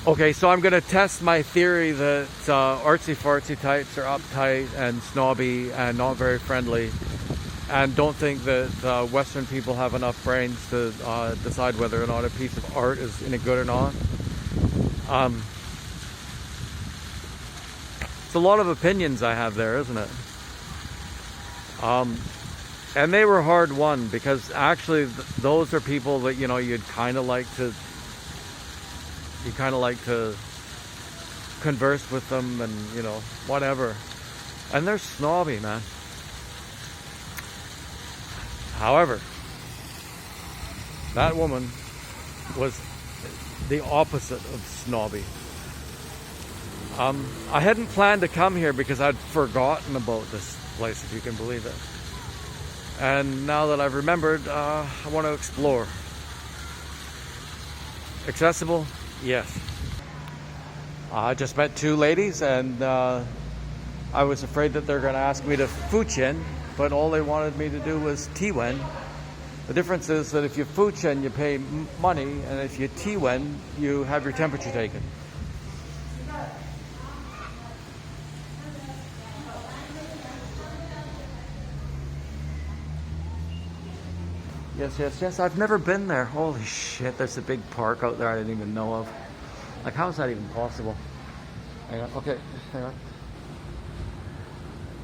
Okay, so I'm going to test my theory that artsy-fartsy types are uptight and snobby and not very friendly, and don't think that Western people have enough brains to decide whether or not a piece of art is any good or not. It's a lot of opinions I have there, isn't it? And they were hard won, because actually those are people that, you know, you'd kind of like to converse with them and, you know, whatever. And they're snobby, man. However, that woman was the opposite of snobby. I hadn't planned to come here because I'd forgotten about this place, if you can believe it. And now that I've remembered, I want to explore. Accessible? Yes. I just met two ladies, and I was afraid that they're going to ask me to fuqian, but all they wanted me to do was tiwen. The difference is that if you fuqian, you pay money, and if you tiwen, you have your temperature taken. Yes. I've never been there. Holy shit, there's a big park out there I didn't even know of. Like, how is that even possible? Hang on, okay, hang on.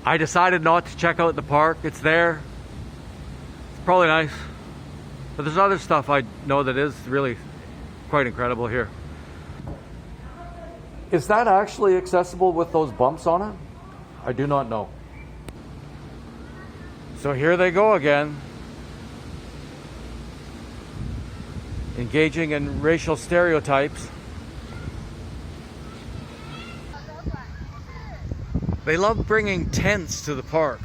I decided not to check out the park. It's there. It's probably nice. But there's other stuff I know that is really quite incredible here. Is that actually accessible with those bumps on it? I do not know. So here they go again. Engaging in racial stereotypes. They love bringing tents to the park.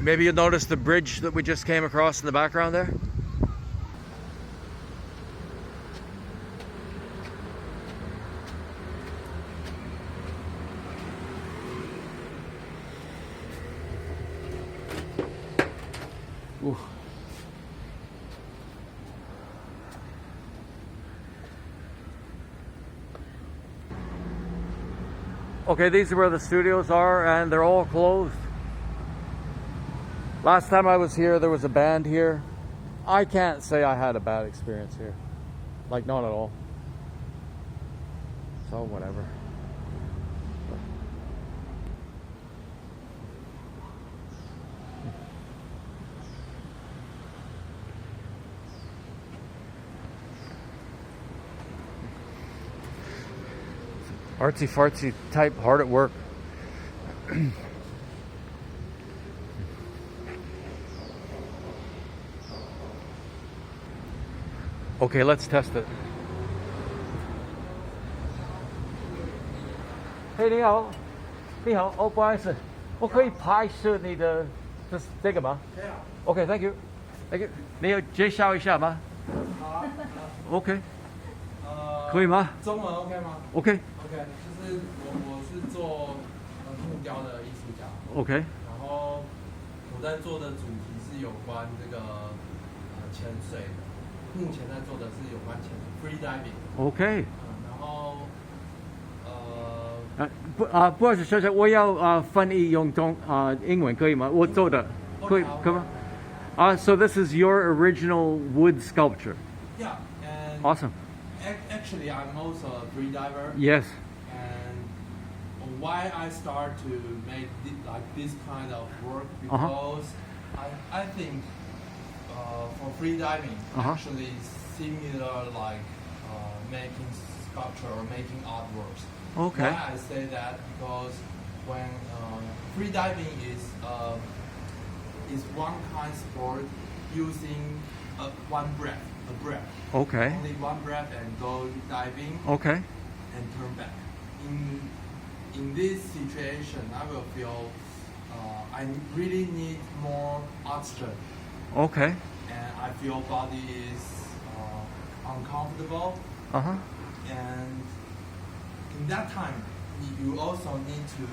Maybe you'll notice the bridge that we just came across in the background there. Ooh. Okay, these are where the studios are, and they're all closed. Last time I was here, there was a band here. I can't say I had a bad experience here. Like, not at all. So, whatever. Artsy-fartsy type, hard at work. Okay, let's test it. Hey, 你好，你好，哦，不好意思，我可以拍摄你的这个吗？可以啊。Okay, thank you, thank you. 你有介绍一下吗？好啊。Okay. 可以吗？中文 OK 吗 ？OK。OK， 就是我是做木雕的艺术家。OK。然后我在做的主题是有关这个潜水的。目前在做的是有关潜水 free diving。OK。然后不好意思，小姐，我要翻译用英文可以吗？我做的可以吗？So this is your original wood sculpture. Yeah. And awesome. Actually, I'm also a free diver. Yes. And why I start to make like this kind of work because I think for free diving actually similar like making sculpture or making artworks. Okay. Why I say that because when free diving is one kind of sport using one breath. A breath. Okay. Only one breath and go diving. Okay. And turn back. In this situation, I will feel I really need more oxygen. Okay. And I feel body is uncomfortable. And in that time, you also need to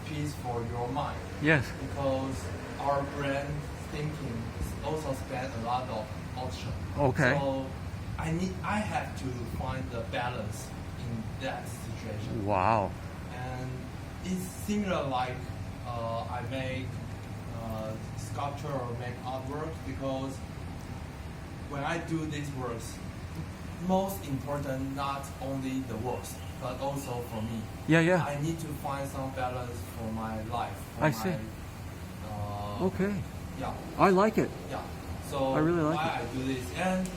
peace for your mind. Yes. Because our brain thinking also spend a lot of oxygen. Okay. So I I have to find the balance in that situation. Wow. And it's similar like I make sculpture or make artwork, because when I do these works, most important not only the works but also for me. Yeah, yeah. I need to find some balance for my life. For I see. Okay. Yeah. I like it. Yeah. So I really like why I do this. And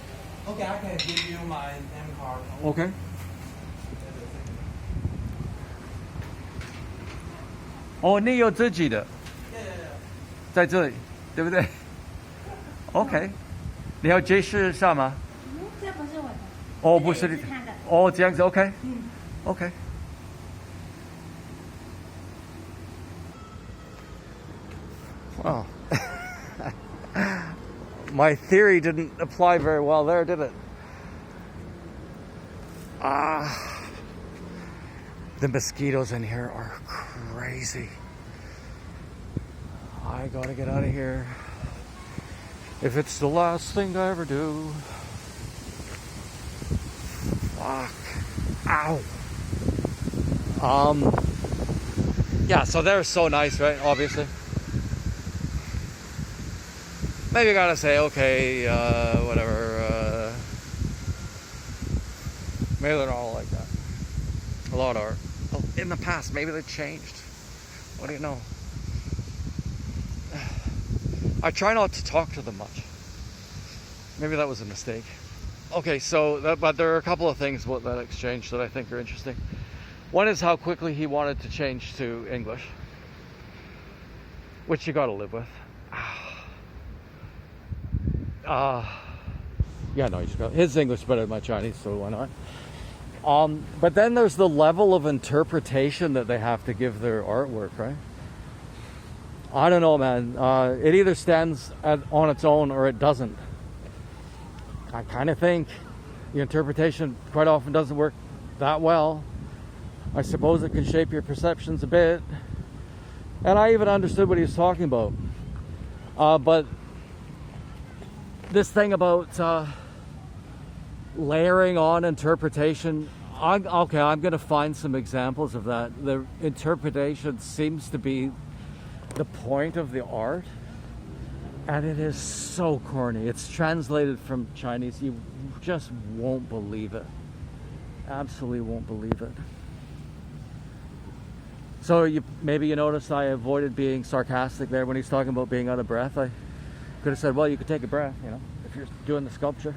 okay, I can give you my name card. Okay. 哦，你有自己的， Yeah, yeah, yeah. 在这里，对不对？OK，你要解释一下吗？这不是我的，哦，不是你这个也是他的。哦，这样子 OK，OK。Wow. My theory didn't apply very well there, did it? The mosquitoes in here are crazy. I gotta get out of here. If it's the last thing I ever do. Fuck. Ow. Yeah, so they're so nice, right? Obviously. Maybe I gotta say, okay, whatever. Maybe they're not all like that. A lot are. Oh, in the past, maybe they changed. What do you know? I try not to talk to them much. Maybe that was a mistake. Okay, so, but there are a couple of things about that exchange that I think are interesting. One is how quickly he wanted to change to English, which you gotta live with. Yeah, no, his English is better than my Chinese, so why not? But then there's the level of interpretation that they have to give their artwork, right? I don't know, man. It either stands on its own or it doesn't. I kind of think the interpretation quite often doesn't work that well. I suppose it can shape your perceptions a bit. And I even understood what he was talking about. But this thing about layering on interpretation, I'm going to find some examples of that. The interpretation seems to be the point of the art, and it is so corny. It's translated from Chinese. You just won't believe it. Absolutely won't believe it. So maybe you noticed I avoided being sarcastic there when he's talking about being out of breath. I could have said, well, you could take a breath, if you're doing the sculpture.